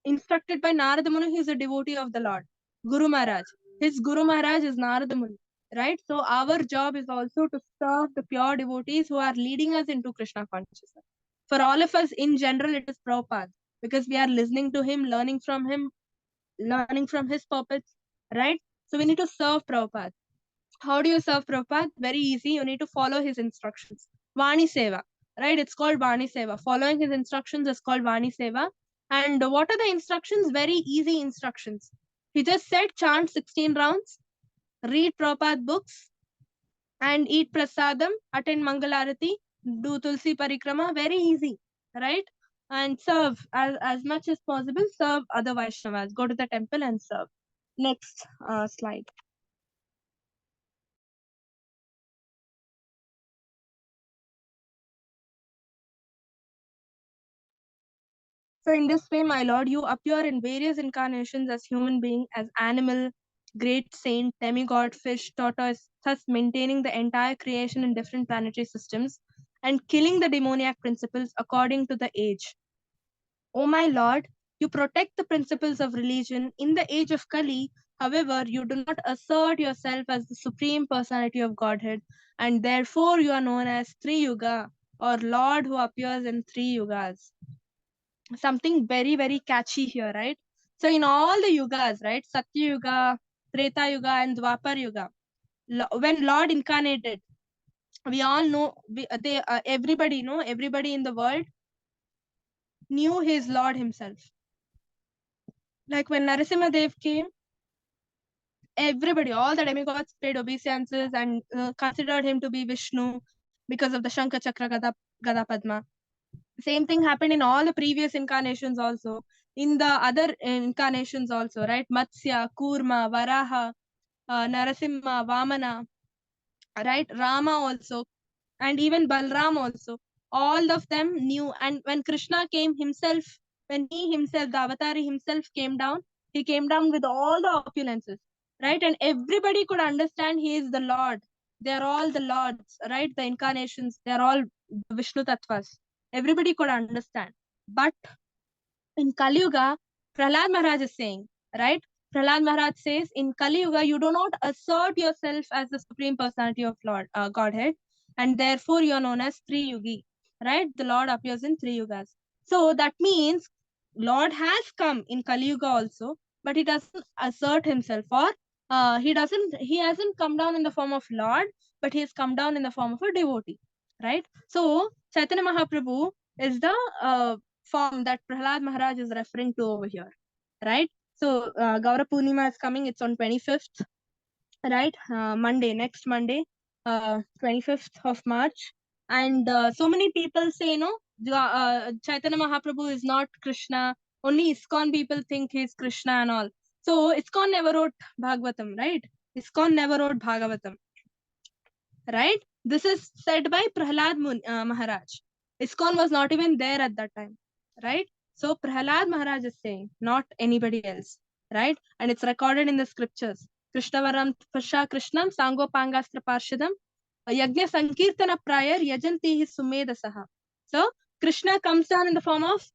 A: instructed by Narada Muni, he is a devotee of the Lord. Guru Maharaj, his Guru Maharaj is Narada Muni, right? So our job is also to serve the pure devotees who are leading us into Krishna consciousness. For all of us in general, it is Prabhupada, because we are listening to him, learning from his puppets, right? So we need to serve Prabhupada. How do you serve Prabhupada? Very easy. You need to follow his instructions. Vani Seva, right? It's called Vani Seva. Following his instructions is called Vani Seva. And what are the instructions? Very easy instructions. He just said chant 16 rounds, read Prabhupada books, and eat prasadam, attend Mangalarati, do Tulsi Parikrama. Very easy, right? And serve as much as possible. Serve other Vaishnavas. Go to the temple and serve. Next slide. So in this way, my lord, you appear in various incarnations as human being, as animal, great saint, demigod, fish, tortoise, thus maintaining the entire creation in different planetary systems and killing the demoniac principles according to the age. O my lord, you protect the principles of religion in the age of Kali. However, you do not assert yourself as the supreme personality of Godhead, and therefore you are known as Three Yuga, or Lord who appears in three yugas. Something very, very catchy here, right? So in all the yugas, right, Satya Yuga, Treta Yuga, and Dwapar Yuga, when Lord incarnated, we all know, everybody in the world knew his Lord himself. Like when Narasimha Dev came, everybody, all the demigods paid obeisances and considered him to be Vishnu because of the Shankha Chakra Gada Padma. Same thing happened in all the previous incarnations also, in the other incarnations also, right? Matsya, Kurma, Varaha, Narasimha, Vamana, right? Rama also, and even Balram also. All of them knew. And when Krishna came himself, when he himself, the avatari himself came down, he came down with all the opulences, right? And everybody could understand he is the Lord. They're all the Lords, right? The incarnations, they're all Vishnu Tattvas. Everybody could understand. But in Kali Yuga, Prahlad Maharaj is saying, right? Prahlad Maharaj says, in Kali Yuga, you do not assert yourself as the supreme personality of Lord Godhead, and therefore you are known as Three Yugi, right? The Lord appears in three yugas. So that means Lord has come in Kali Yuga also, but he doesn't assert himself, or he hasn't come down in the form of Lord, but he has come down in the form of a devotee, right? So Chaitanya Mahaprabhu is the form that Prahlad Maharaj is referring to over here, right? So Gaura Purnima is coming. It's on 25th, right? Monday, next Monday. 25th of March. And so many people say, Chaitanya Mahaprabhu is not Krishna. Only ISKCON people think he's Krishna and all. So ISKCON never wrote Bhagavatam, right? ISKCON never wrote Bhagavatam, right? This is said by Prahlad Maharaj. ISKCON was not even there at that time, right? So Prahlad Maharaj is saying, not anybody else, right? And it's recorded in the scriptures. Krishnavaram Pasha Krishnam Sango Pangastra Parshadam Yajna Sankirtana Prayar Yajanti Sumedasaha. So Krishna comes down in the form of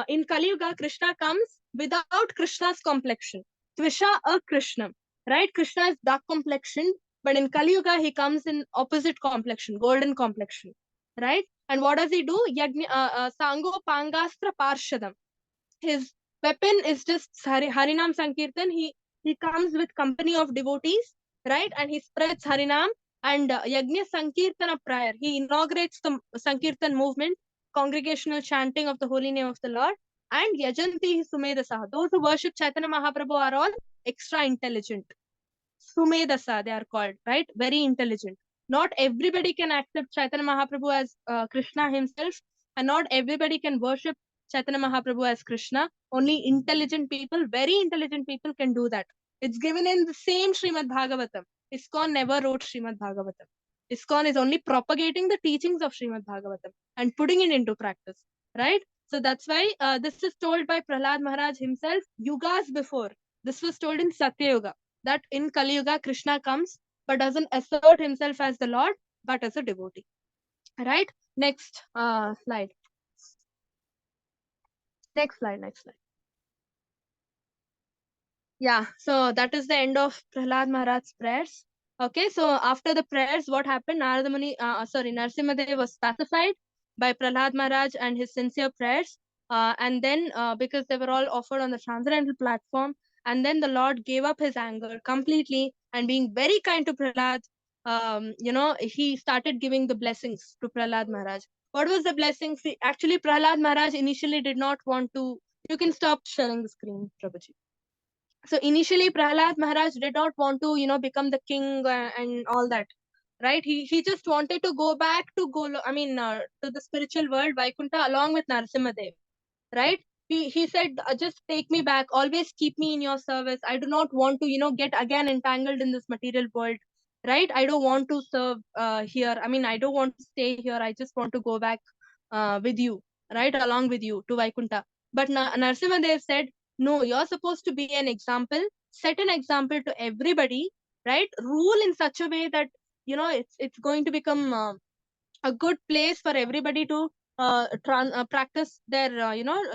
A: in Kali Yuga, Krishna comes without Krishna's complexion. Tvisha a Krishnam, right? Krishna is dark complexion, but in Kali Yuga, he comes in opposite complexion, golden complexion, right? And what does he do? Sango Pangastra Parshadam. His weapon is just Harinam Sankirtan. He comes with company of devotees, right? And he spreads Harinam and Yajna Sankirtana prayer. He inaugurates the Sankirtan movement, congregational chanting of the holy name of the Lord. And Yajanti Sumedasaha. Those who worship Chaitanya Mahaprabhu are all extra intelligent. Sumedasa, they are called, right? Very intelligent. Not everybody can accept Chaitanya Mahaprabhu as Krishna himself, and not everybody can worship Chaitanya Mahaprabhu as Krishna. Only intelligent people, very intelligent people can do that. It's given in the same Srimad Bhagavatam. ISKCON never wrote Srimad Bhagavatam. ISKCON is only propagating the teachings of Srimad Bhagavatam and putting it into practice, right? So that's why this is told by Prahlad Maharaj himself yugas before. This was told in Satya Yuga, that in Kali Yuga, Krishna comes but doesn't assert himself as the Lord, but as a devotee. Right? Next slide. Next slide. Yeah, so that is the end of Prahlad Maharaj's prayers. Okay, so after the prayers, what happened? Narsimhadev was pacified by Prahlad Maharaj and his sincere prayers. And then, because they were all offered on the transcendental platform, and then the Lord gave up his anger completely, and being very kind to Prahlad, he started giving the blessings to Prahlad Maharaj. What was the blessings? Actually, Prahlad Maharaj initially did not want to. You can stop sharing the screen, Prabhuji. So initially Prahlad Maharaj did not want to become the king and all that, right? He just wanted to go back to to the spiritual world, Vaikuntha, along with Narasimhadev, right? He said, just take me back, always keep me in your service. I do not want to get again entangled in this material world, right? I don't want to serve here. I don't want to stay here. I just want to go back with you, right, along with you to Vaikuntha. But Narasimhadev said, no, you're supposed to be an example, set an example to everybody, right? Rule in such a way that it's going to become a good place for everybody to practice their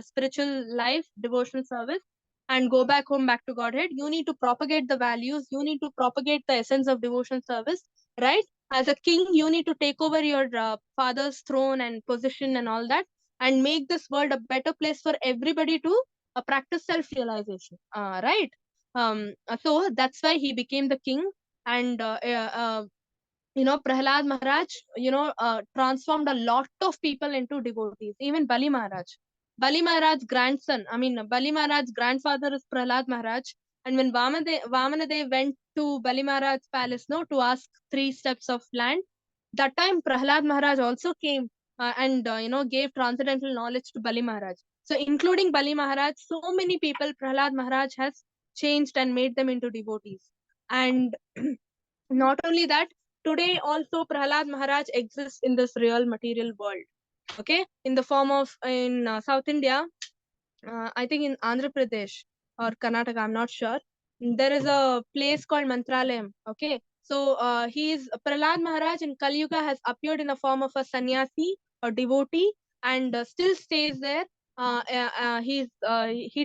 A: spiritual life, devotional service, and go back home, back to Godhead. You need to propagate the values, you need to propagate the essence of devotional service, right? As a king, you need to take over your father's throne and position and all that, and make this world a better place for everybody to practice self-realization, right? So that's why he became the king. And Prahlad Maharaj, transformed a lot of people into devotees, even Bali Maharaj. Bali Maharaj's grandson, Bali Maharaj's grandfather is Prahlad Maharaj. And when Vamanadev went to Bali Maharaj's palace, to ask 3 steps of land, that time Prahlad Maharaj also came and, gave transcendental knowledge to Bali Maharaj. So including Bali Maharaj, so many people Prahlad Maharaj has changed and made them into devotees. And not only that, today also Prahlad Maharaj exists in this real material world. Okay, in the form of in South India, I think in Andhra Pradesh or Karnataka, I'm not sure. There is a place called Mantralayam. Okay, so Prahlad Maharaj in Kali Yuga has appeared in the form of a sannyasi or devotee, and still stays there. He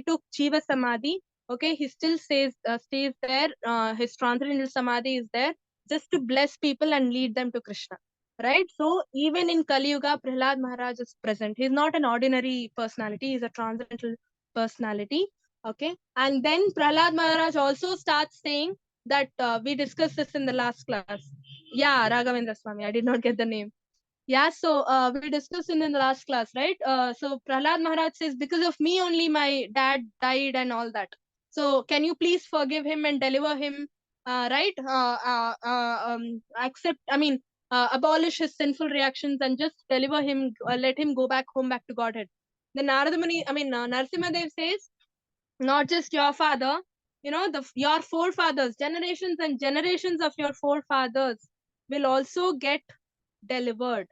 A: took Jiva Samadhi. Okay, he still stays there. His transcendental Samadhi is there, just to bless people and lead them to Krishna. Right? So even in Kali Yuga, Prahlad Maharaj is present. He's not an ordinary personality, he's a transcendental personality. Okay. And then Prahlad Maharaj also starts saying that we discussed this in the last class. Yeah, Raghavendra Swami. I did not get the name. Yeah, so we discussed in the last class, right? So Prahlad Maharaj says, because of me only my dad died and all that. So can you please forgive him and deliver him right? Abolish his sinful reactions and just deliver him, let him go back home, back to Godhead. Then Narsimhadev says, not just your father, your forefathers, generations and generations of your forefathers will also get delivered.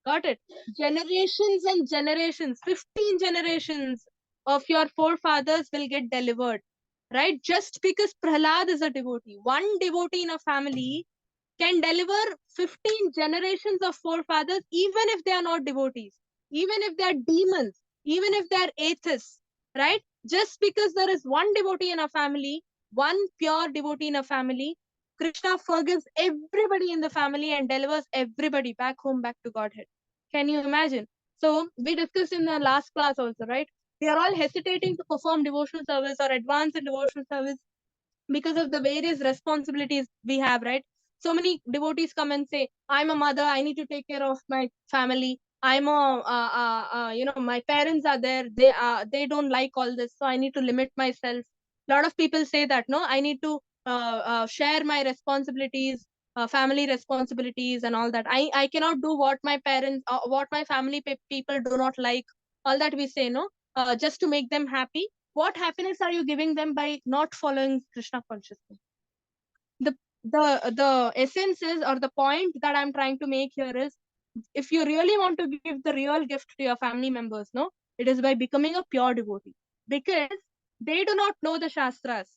A: Got it? Generations and generations, 15 generations of your forefathers will get delivered. Right? Just because Prahlad is a devotee, one devotee in a family can deliver 15 generations of forefathers, even if they are not devotees, even if they are demons, even if they are atheists, right? Just because there is one devotee in a family, one pure devotee in a family, Krishna forgives everybody in the family and delivers everybody back home, back to Godhead. Can you imagine? So we discussed in the last class also, right? They are all hesitating to perform devotional service or advance in devotional service because of the various responsibilities we have, right? So many devotees come and say, I'm a mother, I need to take care of my family. My parents are there, they don't like all this, so I need to limit myself. A lot of people say that, no, I need to share my responsibilities, family responsibilities and all that. I cannot do what my parents, what my family people do not like. All that we say, no, just to make them happy. What happiness are you giving them by not following Krishna consciousness? The essence is, or the point that I'm trying to make here is, if you really want to give the real gift to your family members, no, it is by becoming a pure devotee, because they do not know the Shastras.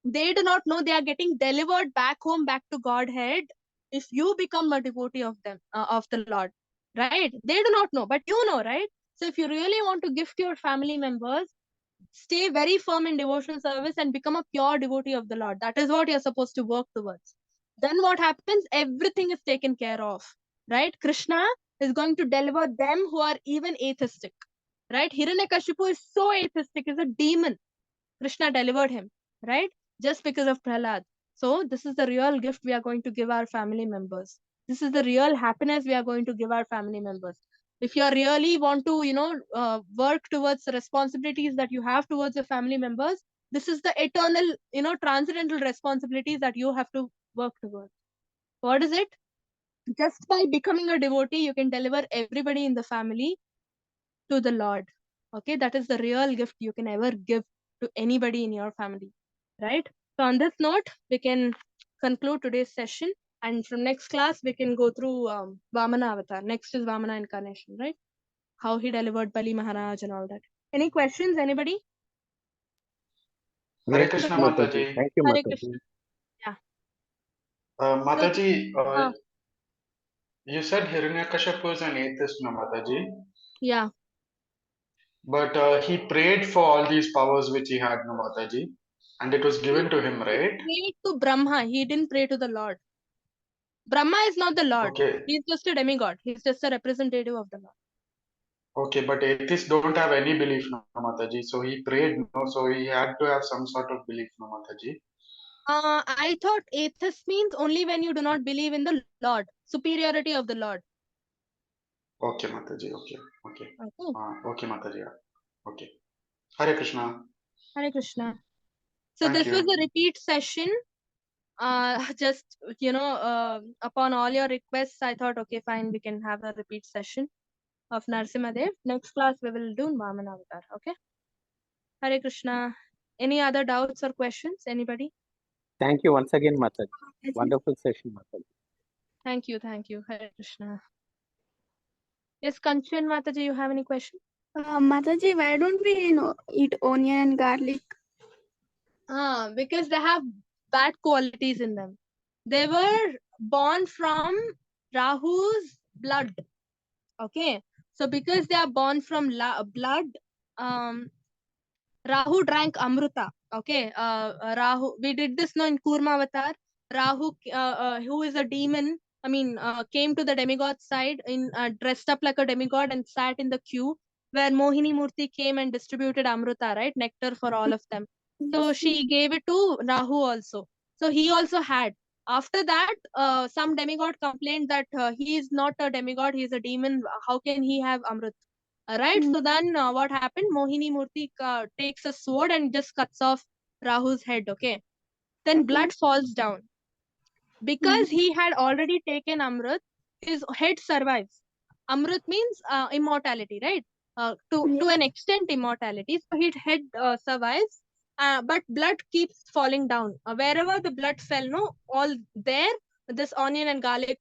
A: They do not know they are getting delivered back home, back to Godhead, if you become a devotee of them, of the Lord, right? They do not know, but you know, right? So if you really want to gift your family members, stay very firm in devotional service and become a pure devotee of the Lord. That is what you're supposed to work towards. Then what happens? Everything is taken care of, right? Krishna is going to deliver them who are even atheistic, right? Hiranyakashipu is so atheistic, is a demon. Krishna delivered him, right? Just because of Prahlad. So this is the real gift we are going to give our family members. This is the real happiness we are going to give our family members. If you really want to, work towards the responsibilities that you have towards your family members, this is the eternal, transcendental responsibilities that you have to work towards. What is it? Just by becoming a devotee, you can deliver everybody in the family to the Lord. Okay, that is the real gift you can ever give to anybody in your family, right? So on this note, we can conclude today's session, and from next class we can go through Vamana avatar. Next is Vamana incarnation, right? How he delivered Bali Maharaj and all that. Any questions, anybody?
E: Hare Krishna Mataji.
D: Thank you,
A: Hare
D: Mataji.
A: Krishna. Yeah.
E: Mataji,
A: Uh,
E: you said Hiranyakashipu is an atheist, no Mataji,
A: yeah.
E: but he prayed for all these powers which he had, no Mataji, and it was given to him,
A: He
E: right?
A: prayed to Brahma. He didn't pray to the Lord. Brahma is not the Lord.
E: Okay,
A: He's just a demigod. He's just a representative of the Lord.
E: okay, but atheists don't have any belief, no Mataji, so he prayed, no, so he had to have some sort of belief, no Mataji.
A: I thought atheist means only when you do not believe in the Lord, superiority of the Lord.
E: Okay, Mataji, okay, okay.
A: Okay.
E: Okay, Mataji, yeah. Okay. Hare Krishna.
A: Hare Krishna. So
E: Thank
A: this was
E: you.
A: a repeat session. Just, upon all your requests, I thought, okay, fine, we can have a repeat session of Narsimhadev. Next class, we will do Vamana Avatar. Okay. Hare Krishna. Any other doubts or questions? Anybody?
D: Thank you once again, Mataji. Wonderful session, Mataji.
A: Thank you. Thank you. Hare Krishna. Yes, Kanchan Mataji, you have any question?
C: Mataji, why don't we eat onion and garlic?
A: Because they have bad qualities in them. They were born from Rahu's blood. Okay. So because they are born from blood, um, Rahu drank Amruta. Okay. Rahu, we did this now in Kurma Avatar. Rahu, who is a demon, came to the demigod side in dressed up like a demigod and sat in the queue where Mohini Murti came and distributed Amruta, right? Nectar for all of them. So she gave it to Rahu also. So he also had. After that, some demigod complained that he is not a demigod, he is a demon. How can he have Amrit? Right? So then what happened? Mohini Murti takes a sword and just cuts off Rahu's head. Okay. then blood falls down. Because he had already taken Amrit, his head survives. Amrit means immortality, right? To an extent, immortality. So his head survives, but blood keeps falling down. Wherever the blood fell, no, all there, this onion and garlic,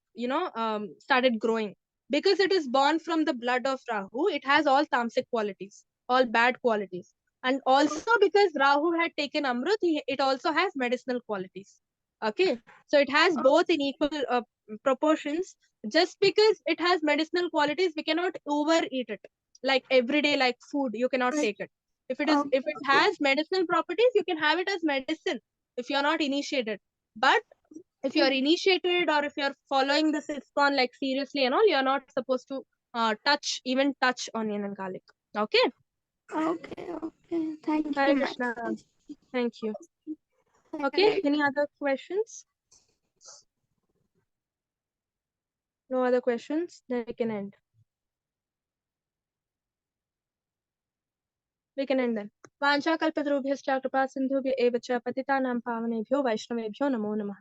A: started growing. Because it is born from the blood of Rahu, it has all tamasic qualities, all bad qualities. And also because Rahu had taken Amrit, it also has medicinal qualities. Okay, so it has both in equal proportions. Just because it has medicinal qualities, we cannot overeat it. Like every day, like food, you cannot take it. If it has medicinal properties, you can have it as medicine if you are not initiated. But if you are initiated or if you are following this ISKCON like seriously and all, you are not supposed to even touch onion and garlic. Okay.
C: Okay. Thank
A: Hare
C: you,
A: Krishna.
C: Mataji.
A: Thank you. Okay. Any other questions? No other questions? Then we can end. We can end then. वाञ्छा कल्पतरुभ्यश्च कृपा सिन्धुभ्य एव च पतितानां पावनेभ्यो वैष्णवेभ्यो नमो नमः।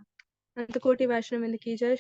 A: अनंत कोटि वैष्णव वृंद की जय।